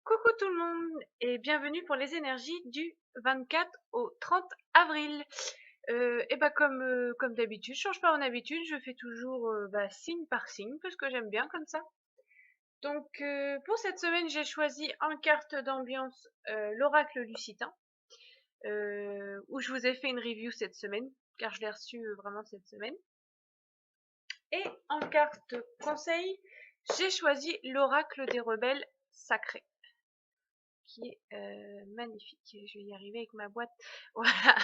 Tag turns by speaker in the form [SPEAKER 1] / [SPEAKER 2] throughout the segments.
[SPEAKER 1] Coucou tout le monde et bienvenue pour les énergies du 24 au 30 avril. Et bah comme d'habitude, je change pas mon habitude, je fais toujours signe par signe parce que j'aime bien comme ça. Donc pour cette semaine, j'ai choisi en carte d'ambiance l'oracle lucitain où je vous ai fait une review cette semaine car je l'ai reçu vraiment cette semaine. Et en carte conseil, j'ai choisi l'oracle des rebelles sacrés, qui est magnifique. Je vais y arriver avec ma boîte. Voilà.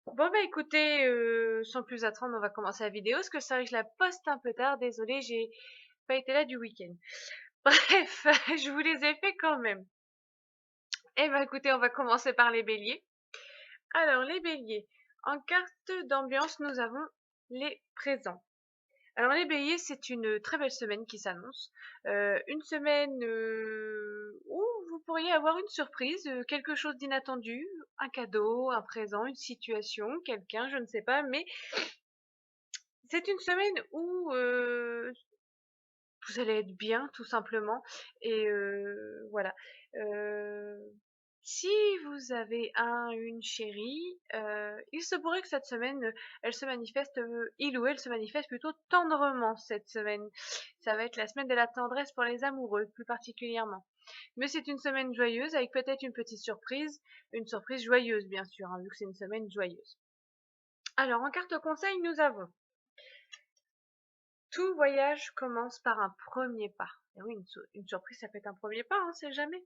[SPEAKER 1] Bon bah écoutez, sans plus attendre, on va commencer la vidéo, parce que c'est vrai que je la poste un peu tard. Désolée, j'ai pas été là du week-end. Bref, je vous les ai fait quand même. Eh ben écoutez, on va commencer par les béliers. Alors les béliers, en carte d'ambiance, nous avons les présents. Alors les béliers, c'est une très belle semaine qui s'annonce. Une semaine où vous pourriez avoir une surprise, quelque chose d'inattendu, un cadeau, un présent, une situation, quelqu'un, je ne sais pas, mais c'est une semaine où vous allez être bien, tout simplement. Et voilà. Euh, Si vous avez une chérie, il se pourrait que cette semaine, elle se manifeste, il ou elle se manifeste plutôt tendrement cette semaine. Ça va être la semaine de la tendresse pour les amoureux, plus particulièrement. Mais c'est une semaine joyeuse avec peut-être une surprise joyeuse bien sûr, hein, vu que c'est une semaine joyeuse. Alors en carte conseil, nous avons tout voyage commence par un premier pas. Et oui, une surprise, ça peut être un premier pas, on sait jamais.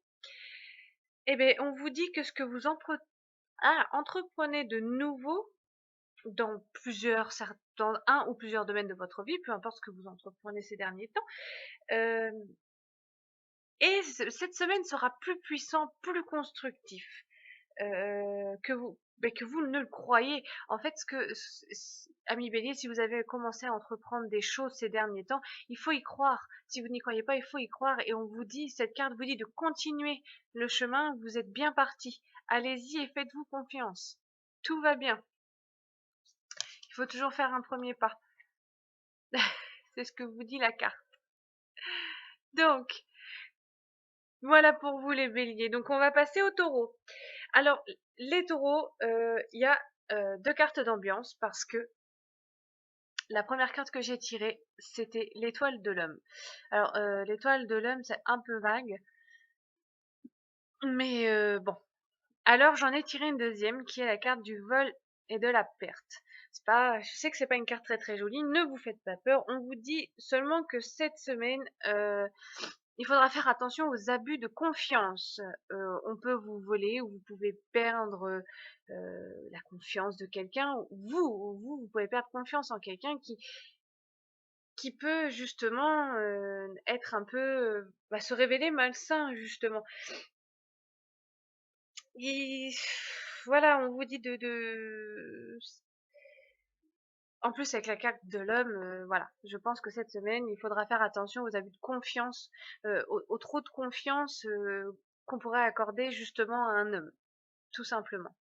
[SPEAKER 1] Eh bien, on vous dit que ce que vous entreprenez de nouveau dans dans un ou plusieurs domaines de votre vie, peu importe ce que vous entreprenez ces derniers temps, euh, et cette semaine sera plus puissant, plus constructif que vous ne le croyez. En fait, ami Bélier, si vous avez commencé à entreprendre des choses ces derniers temps, il faut y croire. Si vous n'y croyez pas, il faut y croire. Et on vous dit, cette carte vous dit de continuer le chemin. Vous êtes bien parti. Allez-y et faites-vous confiance. Tout va bien. Il faut toujours faire un premier pas. C'est ce que vous dit la carte. Donc, voilà pour vous les béliers. Donc, on va passer aux taureaux. Alors, les taureaux, il y a deux cartes d'ambiance parce que la première carte que j'ai tirée, c'était l'étoile de l'homme. Alors, l'étoile de l'homme, c'est un peu vague, mais bon. Alors, j'en ai tiré une deuxième qui est la carte du vol et de la perte. Je sais que c'est pas une carte très très jolie, ne vous faites pas peur. On vous dit seulement que cette semaine, il faudra faire attention aux abus de confiance. On peut vous voler ou vous pouvez perdre la confiance de quelqu'un. Vous pouvez perdre confiance en quelqu'un qui peut justement être un peu, se révéler malsain justement. Et voilà, on vous dit en plus avec la carte de l'homme, voilà, je pense que cette semaine, il faudra faire attention aux abus de confiance, au trop de confiance qu'on pourrait accorder justement à un homme, tout simplement.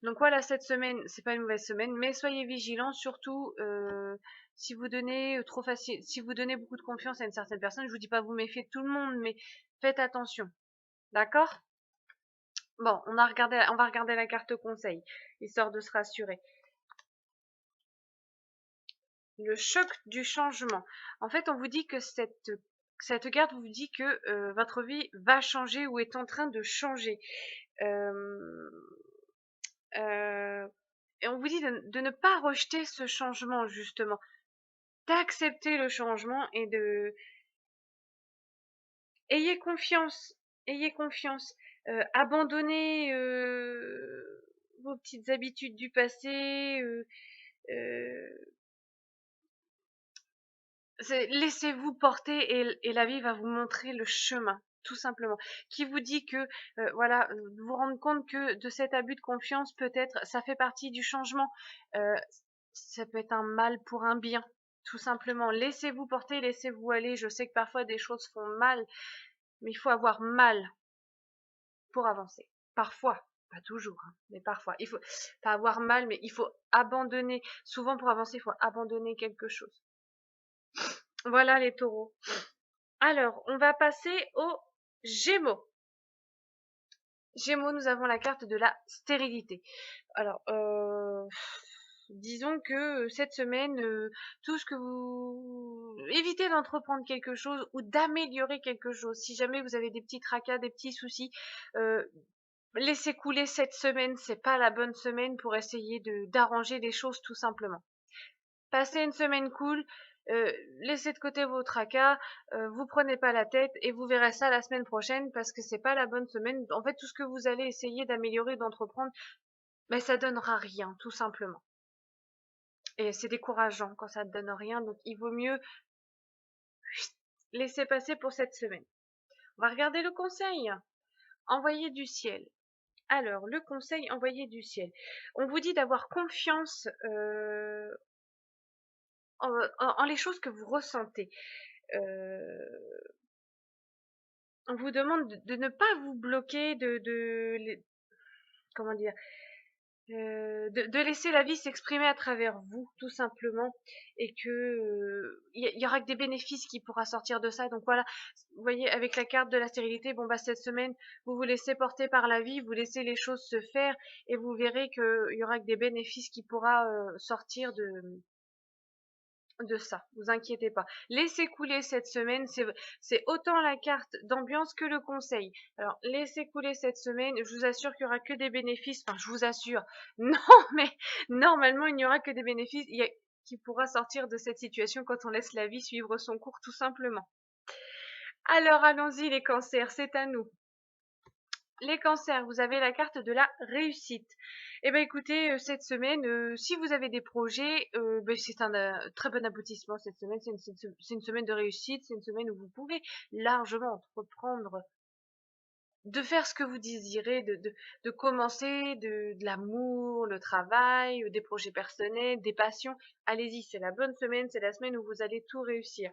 [SPEAKER 1] Donc voilà, cette semaine, c'est pas une mauvaise semaine, mais soyez vigilants, surtout si vous donnez si vous donnez beaucoup de confiance à une certaine personne, je vous dis pas vous méfiez de tout le monde, mais faites attention, d'accord? Bon, on va regarder la carte conseil, histoire de se rassurer. Le choc du changement. En fait, on vous dit que cette carte vous dit que votre vie va changer ou est en train de changer. Euh, euh, et on vous dit de ne pas rejeter ce changement, justement. D'accepter le changement et de... Ayez confiance. Ayez confiance. Abandonnez vos petites habitudes du passé. Euh, Laissez-vous porter et la vie va vous montrer le chemin, tout simplement. Qui vous dit que, voilà, vous rendre compte que de cet abus de confiance, peut-être, ça fait partie du changement. Euh, Ça peut être un mal pour un bien, tout simplement. Laissez-vous porter, laissez-vous aller. Je sais que parfois des choses font mal, mais il faut avoir mal pour avancer. Parfois, pas toujours, hein, mais parfois. Il faut pas avoir mal, mais il faut abandonner. Souvent, pour avancer, il faut abandonner quelque chose. Voilà les taureaux. Alors, on va passer aux Gémeaux. Gémeaux, nous avons la carte de la stérilité. Alors, disons que cette semaine, tout ce que vous évitez d'entreprendre quelque chose ou d'améliorer quelque chose. Si jamais vous avez des petits tracas, des petits soucis, euh, laissez couler cette semaine. C'est pas la bonne semaine pour essayer d'arranger les choses tout simplement. Passez une semaine cool. Laissez de côté vos tracas, vous prenez pas la tête et vous verrez ça la semaine prochaine parce que c'est pas la bonne semaine. En fait, tout ce que vous allez essayer d'améliorer, d'entreprendre, mais ça donnera rien, tout simplement. Et c'est décourageant quand ça ne donne rien, donc il vaut mieux laisser passer pour cette semaine. On va regarder le conseil. Envoyer du ciel. Alors, le conseil envoyé du ciel. On vous dit d'avoir confiance en les choses que vous ressentez. Euh, on vous demande de ne pas vous bloquer, comment dire, de laisser la vie s'exprimer à travers vous, tout simplement, et que y aura que des bénéfices qui pourra sortir de ça. Donc voilà, vous voyez, avec la carte de la stérilité, bon bah cette semaine, vous vous laissez porter par la vie, vous laissez les choses se faire, et vous verrez qu'il y aura que des bénéfices qui pourra sortir de ça, vous inquiétez pas. Laissez couler cette semaine, c'est autant la carte d'ambiance que le conseil. Alors, laissez couler cette semaine, je vous assure qu'il y aura que des bénéfices, enfin, je vous assure. Non, mais normalement, il n'y aura que des bénéfices qui pourra sortir de cette situation quand on laisse la vie suivre son cours, tout simplement. Alors, allons-y, les cancers, c'est à nous. Les cancers, vous avez la carte de la réussite. Eh bien écoutez, cette semaine, si vous avez des projets, ben, c'est un très bon aboutissement cette semaine. C'est une semaine de réussite, c'est une semaine où vous pouvez largement entreprendre de faire ce que vous désirez, de commencer de l'amour, le travail, des projets personnels, des passions. Allez-y, c'est la bonne semaine, c'est la semaine où vous allez tout réussir.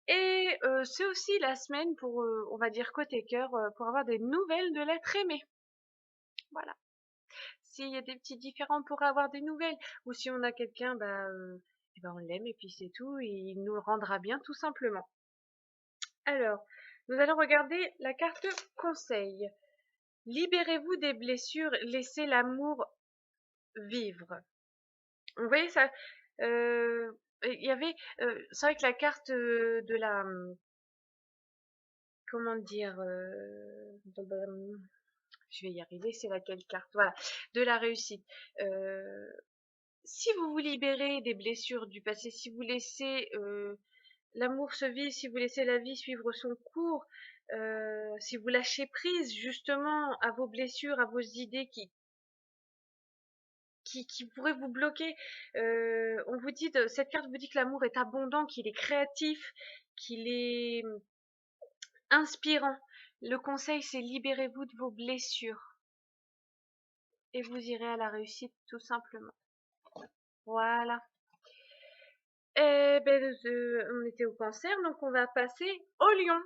[SPEAKER 1] Et c'est aussi la semaine pour, on va dire côté cœur, pour avoir des nouvelles de l'être aimé. Voilà. S'il y a des petits différends, on pourrait avoir des nouvelles. Ou si on a quelqu'un, bah, eh ben on l'aime et puis c'est tout. Et il nous le rendra bien tout simplement. Alors, nous allons regarder la carte conseil. Libérez-vous des blessures, laissez l'amour vivre. Vous voyez ça, il y avait, c'est vrai que la carte de la, comment dire, je vais y arriver, c'est laquelle carte? Voilà, de la réussite. Si vous vous libérez des blessures du passé, si vous laissez l'amour se vivre, si vous laissez la vie suivre son cours, si vous lâchez prise justement à vos blessures, à vos idées qui pourraient vous bloquer, on vous dit, cette carte vous dit que l'amour est abondant, qu'il est créatif, qu'il est inspirant. Le conseil, c'est libérez-vous de vos blessures et vous irez à la réussite tout simplement. Voilà. Eh ben, on était au cancer, donc on va passer au lion.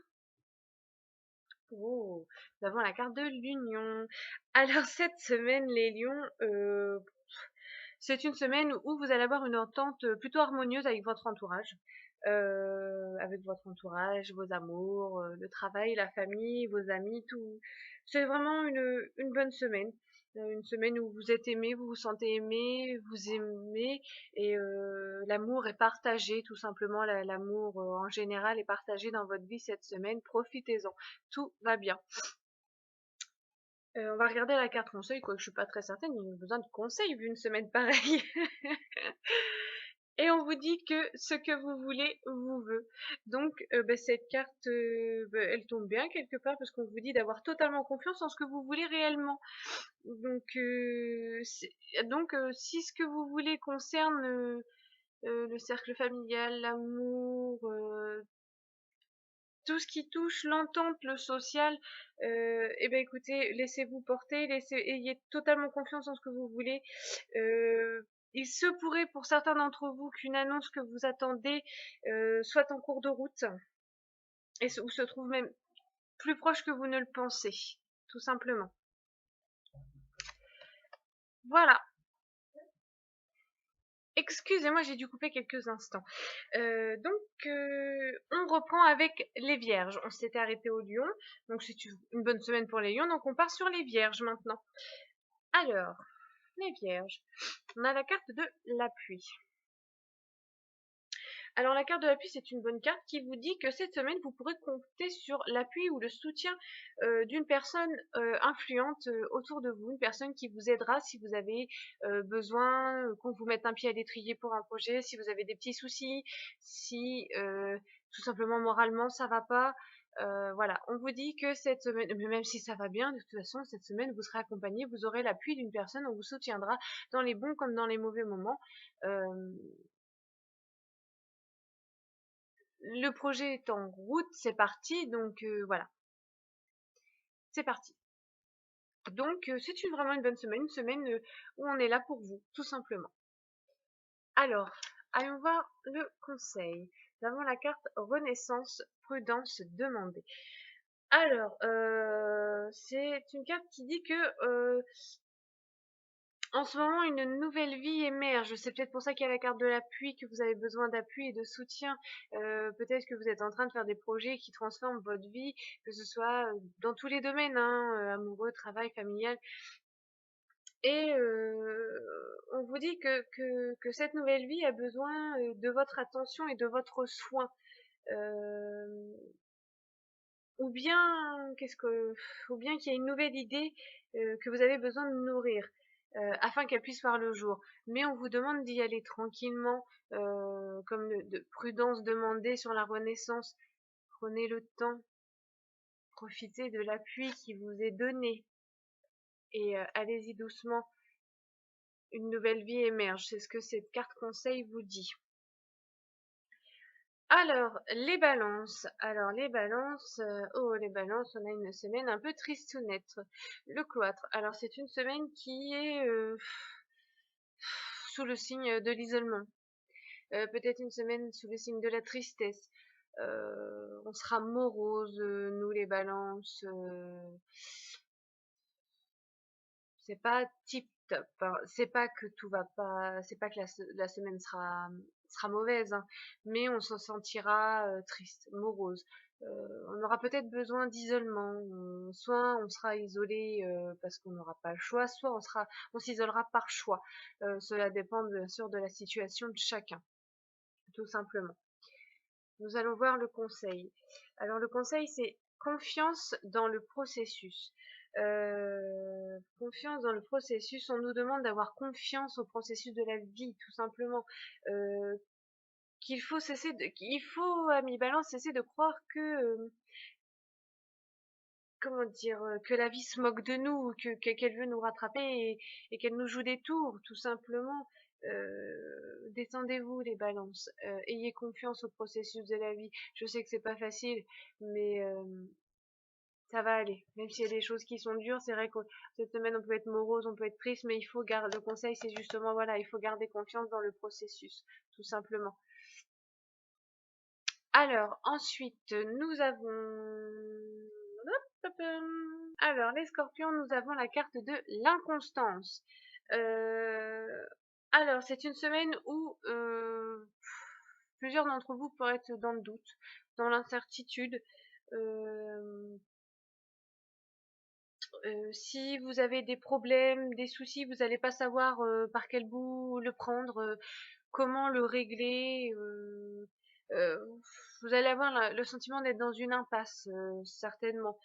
[SPEAKER 1] Oh, nous avons la carte de l'union. Alors cette semaine, les lions, c'est une semaine où vous allez avoir une entente plutôt harmonieuse avec votre entourage, vos amours, le travail, la famille, vos amis, tout. C'est vraiment une bonne semaine. Une semaine où vous êtes aimé, vous vous sentez aimé, vous aimez, et l'amour est partagé, tout simplement. L'amour en général est partagé dans votre vie cette semaine. Profitez-en, tout va bien. On va regarder la carte conseil, quoique je suis pas très certaine, il y a besoin de conseils vu une semaine pareille. Et on vous dit que ce que vous voulez vous veut. Donc bah, cette carte, bah, elle tombe bien quelque part parce qu'on vous dit d'avoir totalement confiance en ce que vous voulez réellement. Donc, si ce que vous voulez concerne le cercle familial, l'amour, tout ce qui touche l'entente, le social, eh ben écoutez, laissez-vous porter, ayez totalement confiance en ce que vous voulez. Il se pourrait pour certains d'entre vous qu'une annonce que vous attendez soit en cours de route ou se trouve même plus proche que vous ne le pensez, tout simplement. Voilà. Excusez-moi, j'ai dû couper quelques instants. On on reprend avec les Vierges. On s'était arrêté au Lion, donc c'est une bonne semaine pour les Lions, donc on part sur les Vierges maintenant. Alors, les Vierges, on a la carte de l'appui. Alors la carte de l'appui, c'est une bonne carte qui vous dit que cette semaine, vous pourrez compter sur l'appui ou le soutien d'une personne influente autour de vous, une personne qui vous aidera si vous avez besoin qu'on vous mette un pied à l'étrier pour un projet, si vous avez des petits soucis, si tout simplement moralement ça va pas. Voilà, on vous dit que cette semaine, même si ça va bien, de toute façon, cette semaine, vous serez accompagné, vous aurez l'appui d'une personne, on vous soutiendra dans les bons comme dans les mauvais moments. Le projet est en route, c'est parti, donc voilà, c'est parti. Donc c'est vraiment une bonne semaine, une semaine où on est là pour vous, tout simplement. Alors, allons voir le conseil. Nous avons la carte Renaissance, prudence demandée. Alors, c'est une carte qui dit que en ce moment, une nouvelle vie émerge. C'est peut-être pour ça qu'il y a la carte de l'appui, que vous avez besoin d'appui et de soutien. Peut-être que vous êtes en train de faire des projets qui transforment votre vie, que ce soit dans tous les domaines, hein, amoureux, travail, familial. Et on vous dit que cette nouvelle vie a besoin de votre attention et de votre soin. Euh, ou bien ou bien qu'il y a une nouvelle idée que vous avez besoin de nourrir afin qu'elle puisse voir le jour. Mais on vous demande d'y aller tranquillement, comme de prudence demandée sur la Renaissance. Prenez le temps, profitez de l'appui qui vous est donné et allez-y doucement. Une nouvelle vie émerge, c'est ce que cette carte conseil vous dit. Alors, les balances. Alors, les balances, oh, les balances, on a une semaine un peu tristounette. Le cloître. Alors, c'est une semaine qui est sous le signe de l'isolement. Peut-être une semaine sous le signe de la tristesse. On sera morose, nous les balances. C'est pas tip top, hein. C'est pas que tout va pas, c'est pas que la semaine sera mauvaise, hein, mais on se sentira triste, morose. On aura peut-être besoin d'isolement. Soit on sera isolé parce qu'on n'aura pas le choix, soit on s'isolera par choix. Cela dépend bien sûr de la situation de chacun, tout simplement. Nous allons voir le conseil. Alors le conseil, c'est confiance dans le processus. Confiance dans le processus, on nous demande d'avoir confiance au processus de la vie, tout simplement. Qu'il faut ami Balance, cesser de croire que, comment dire, que la vie se moque de nous, qu'elle veut nous rattraper et qu'elle nous joue des tours, tout simplement. Détendez-vous les balances, ayez confiance au processus de la vie. Je sais que c'est pas facile, mais ça va aller. Même s'il y a des choses qui sont dures, c'est vrai que cette semaine on peut être morose, on peut être triste, mais il faut garder. Le conseil c'est justement voilà, il faut garder confiance dans le processus, tout simplement. Alors ensuite nous avons alors, les scorpions, nous avons la carte de l'inconstance. Alors, c'est une semaine où plusieurs d'entre vous pourraient être dans le doute, dans l'incertitude. Si vous avez des problèmes, des soucis, vous n'allez pas savoir par quel bout le prendre, comment le régler. Euh, vous allez avoir le sentiment d'être dans une impasse, certainement.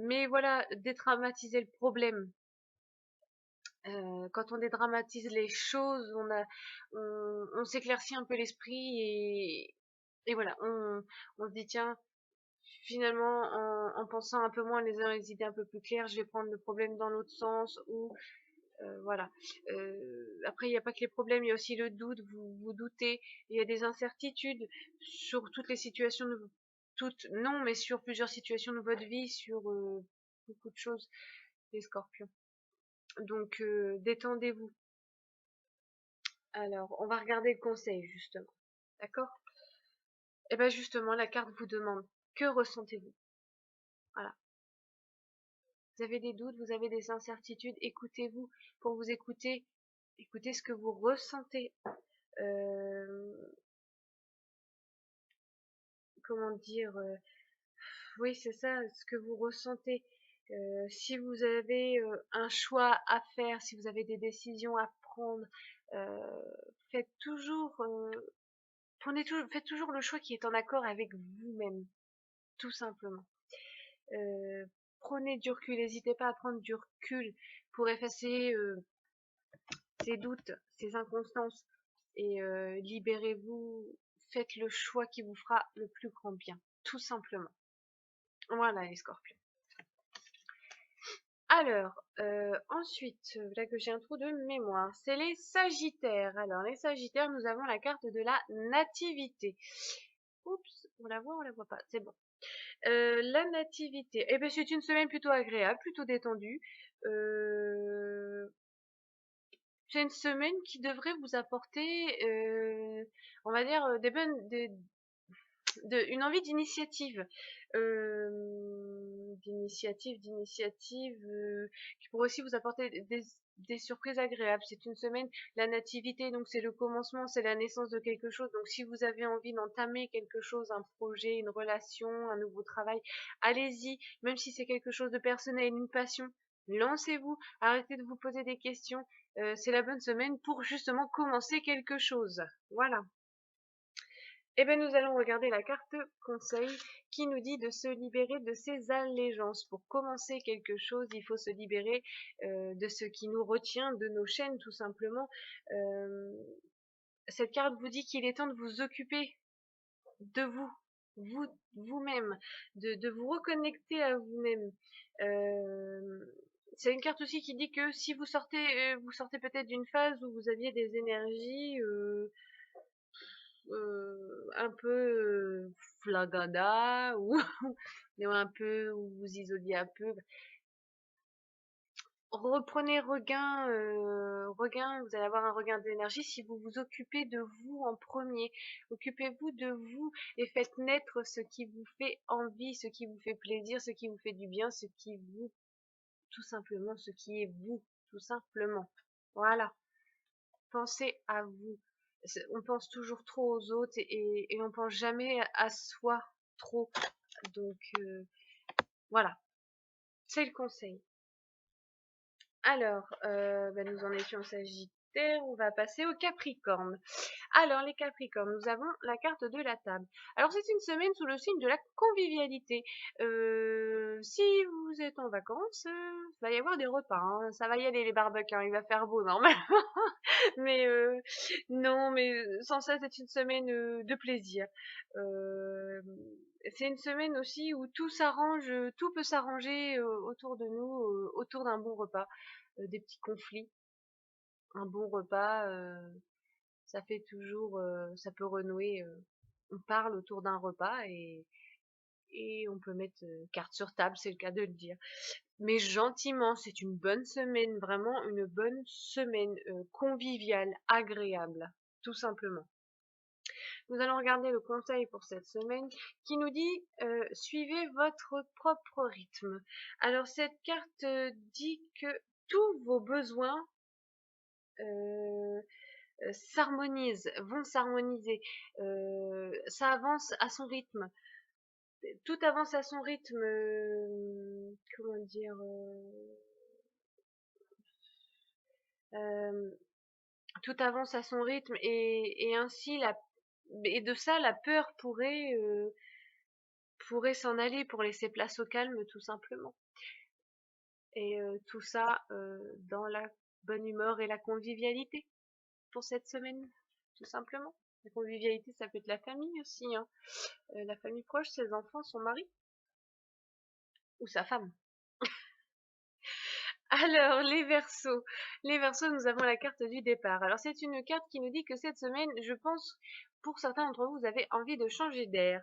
[SPEAKER 1] Mais voilà, dédramatiser le problème. Quand on dédramatise les choses, on s'éclaircit un peu l'esprit et voilà, on se dit tiens, finalement, en pensant un peu moins, les uns les idées un peu plus claires, je vais prendre le problème dans l'autre sens ou voilà. Après, il n'y a pas que les problèmes, il y a aussi le doute. Vous doutez, il y a des incertitudes sur toutes les situations toutes non, mais sur plusieurs situations de votre vie, sur beaucoup de choses, les Scorpions. Donc détendez-vous. Alors, on va regarder le conseil justement, d'accord? Et bien justement, la carte vous demande que ressentez-vous? Voilà. Vous avez des doutes, vous avez des incertitudes, écoutez-vous. Pour vous écouter, écoutez ce que vous ressentez. comment dire, oui, c'est ça, ce que vous ressentez. Si vous avez un choix à faire, si vous avez des décisions à prendre, euh, faites toujours, faites toujours le choix qui est en accord avec vous-même, tout simplement. Euh, Prenez du recul, n'hésitez pas à prendre du recul pour effacer ces doutes, ces inconstances et libérez-vous, faites le choix qui vous fera le plus grand bien, tout simplement. Voilà les scorpions. Alors, ensuite, là que j'ai un trou de mémoire, c'est les sagittaires. Alors, les sagittaires, nous avons la carte de la nativité. Oups, on la voit pas, c'est bon. La nativité, eh ben, c'est une semaine plutôt agréable, plutôt détendue. Euh, c'est une semaine qui devrait vous apporter, on va dire, une envie d'initiative, qui pourrait aussi vous apporter des surprises agréables. C'est une semaine, la nativité, donc c'est le commencement, c'est la naissance de quelque chose. Donc si vous avez envie d'entamer quelque chose, un projet, une relation, un nouveau travail, allez-y, même si c'est quelque chose de personnel, une passion. Lancez-vous, arrêtez de vous poser des questions. C'est la bonne semaine pour justement commencer quelque chose. Voilà. Eh bien, nous allons regarder la carte conseil qui nous dit de se libérer de ses allégeances. Pour commencer quelque chose, il faut se libérer de ce qui nous retient, de nos chaînes tout simplement. Euh, cette carte vous dit qu'il est temps de vous occuper de vous-même, de vous reconnecter à vous-même. Euh, c'est une carte aussi qui dit que si vous sortez peut-être d'une phase où vous aviez des énergies un peu flagada ou un peu où vous vous isoliez un peu. Reprenez regain, vous allez avoir un regain d'énergie si vous vous occupez de vous en premier. Occupez-vous de vous et faites naître ce qui vous fait envie, ce qui vous fait plaisir, ce qui vous fait du bien, tout simplement, ce qui est vous, tout simplement. Voilà. Pensez à vous. On pense toujours trop aux autres et on pense jamais à soi trop. Donc voilà, c'est le conseil. Alors, nous en étions Sagittaire, on va passer au Capricorne. Alors, les Capricornes, nous avons la carte de la table. Alors, c'est une semaine sous le signe de la convivialité. Si vous êtes en vacances, il va y avoir des repas, hein. Ça va y aller les barbecues, hein. Il va faire beau normalement. Mais non, mais sans ça, c'est une semaine de plaisir. Euh, c'est une semaine aussi où tout s'arrange, tout peut s'arranger autour de nous, autour d'un bon repas, des petits conflits. Un bon repas, ça fait toujours, ça peut renouer. On parle autour d'un repas et on peut mettre carte sur table, c'est le cas de le dire. Mais gentiment, c'est une bonne semaine, vraiment une bonne semaine conviviale, agréable, tout simplement. Nous allons regarder le conseil pour cette semaine qui nous dit suivez votre propre rythme. Alors cette carte dit que tous vos besoins vont s'harmoniser. Ça avance à son rythme. Tout avance à son rythme. Comment dire euh, Tout avance à son rythme et ainsi et de ça la peur pourrait s'en aller pour laisser place au calme tout simplement. Et tout ça dans la bonne humeur et la convivialité pour cette semaine, tout simplement. La convivialité, ça peut être la famille aussi, hein. La famille proche, ses enfants, son mari ou sa femme. Alors, les Verseaux, nous avons la carte du départ. Alors, c'est une carte qui nous dit que cette semaine, je pense, pour certains d'entre vous, vous avez envie de changer d'air.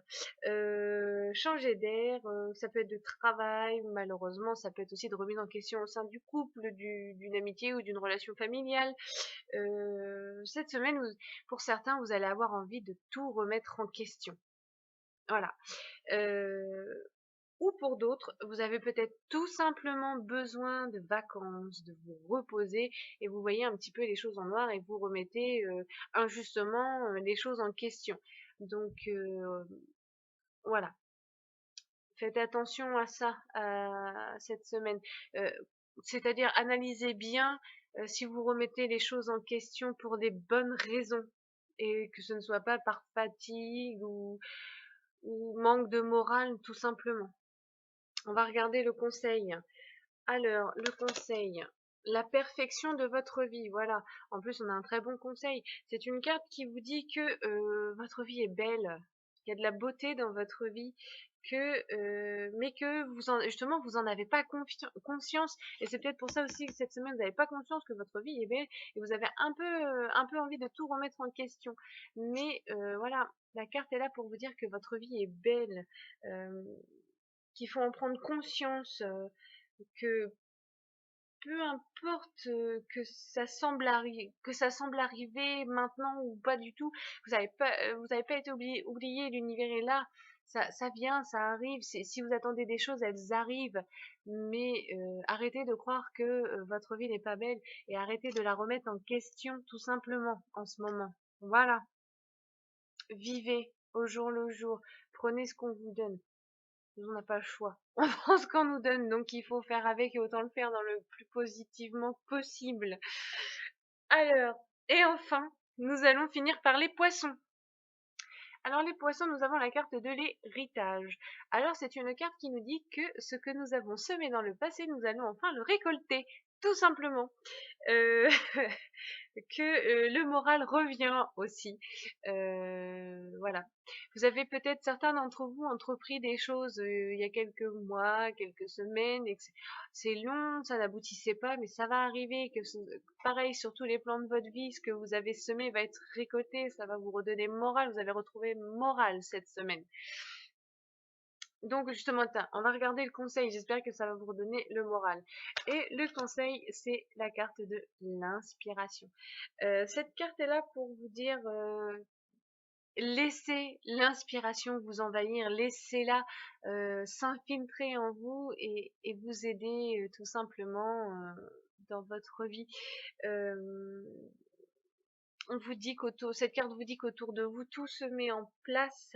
[SPEAKER 1] Changer d'air, ça peut être de travail, malheureusement, ça peut être aussi de remise en question au sein du couple, d'une amitié ou d'une relation familiale. Cette semaine, pour certains, vous allez avoir envie de tout remettre en question. Voilà. Euh, ou pour d'autres, vous avez peut-être tout simplement besoin de vacances, de vous reposer et vous voyez un petit peu les choses en noir et vous remettez injustement les choses en question. Donc Voilà. Faites attention à ça cette semaine. C'est-à-dire analysez bien si vous remettez les choses en question pour des bonnes raisons et que ce ne soit pas par fatigue ou manque de morale tout simplement. On va regarder le conseil. Alors, le conseil, la perfection de votre vie, voilà. En plus, on a un très bon conseil. C'est une carte qui vous dit que votre vie est belle, qu'il y a de la beauté dans votre vie, mais que justement, vous en avez pas conscience. Et c'est peut-être pour ça aussi que cette semaine, vous n'avez pas conscience que votre vie est belle et vous avez un peu envie de tout remettre en question. Mais voilà, la carte est là pour vous dire que votre vie est belle, euh, qu'il faut en prendre conscience. Que peu importe que ça semble arriver maintenant ou pas du tout, vous avez pas été oublié, l'univers est là, ça vient, ça arrive. Si vous attendez des choses, elles arrivent, mais arrêtez de croire que votre vie n'est pas belle et arrêtez de la remettre en question tout simplement en ce moment. Voilà, vivez au jour le jour, prenez ce qu'on vous donne. On n'a pas le choix. On prend ce qu'on nous donne, donc il faut faire avec et autant le faire dans le plus positivement possible. Alors, et enfin, nous allons finir par les poissons. Alors les poissons, nous avons la carte de l'héritage. Alors c'est une carte qui nous dit que ce que nous avons semé dans le passé, nous allons enfin le récolter, tout simplement. Euh, que le moral revient aussi. Voilà. Vous avez peut-être certains d'entre vous entrepris des choses il y a quelques mois, quelques semaines, et que c'est long, ça n'aboutissait pas, mais ça va arriver. Pareil sur tous les plans de votre vie, ce que vous avez semé va être récolté, ça va vous redonner moral. Vous avez retrouvé moral cette semaine. Donc justement, on va regarder le conseil, j'espère que ça va vous redonner le moral. Et le conseil, c'est la carte de l'inspiration. Cette carte est là pour vous dire, laissez l'inspiration vous envahir, laissez-la s'infiltrer en vous et vous aider tout simplement dans votre vie. Cette carte vous dit qu'autour de vous, tout se met en place,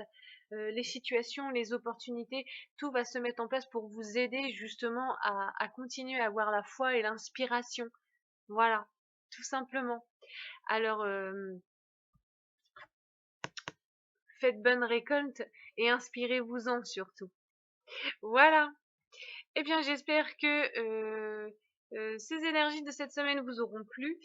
[SPEAKER 1] les situations, les opportunités, tout va se mettre en place pour vous aider justement à continuer à avoir la foi et l'inspiration. Voilà, tout simplement. Alors, faites bonne récolte et inspirez-vous-en surtout. Voilà. Eh bien, j'espère que ces énergies de cette semaine vous auront plu.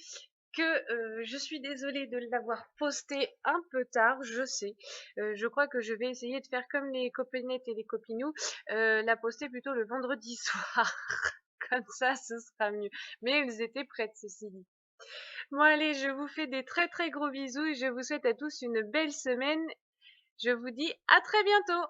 [SPEAKER 1] Je suis désolée de l'avoir posté un peu tard, je sais. Je crois que je vais essayer de faire comme les copinettes et les copinous, la poster plutôt le vendredi soir. Comme ça, ce sera mieux. Mais elles étaient prêtes, ceci dit. Bon, allez, je vous fais des très très gros bisous et je vous souhaite à tous une belle semaine. Je vous dis à très bientôt!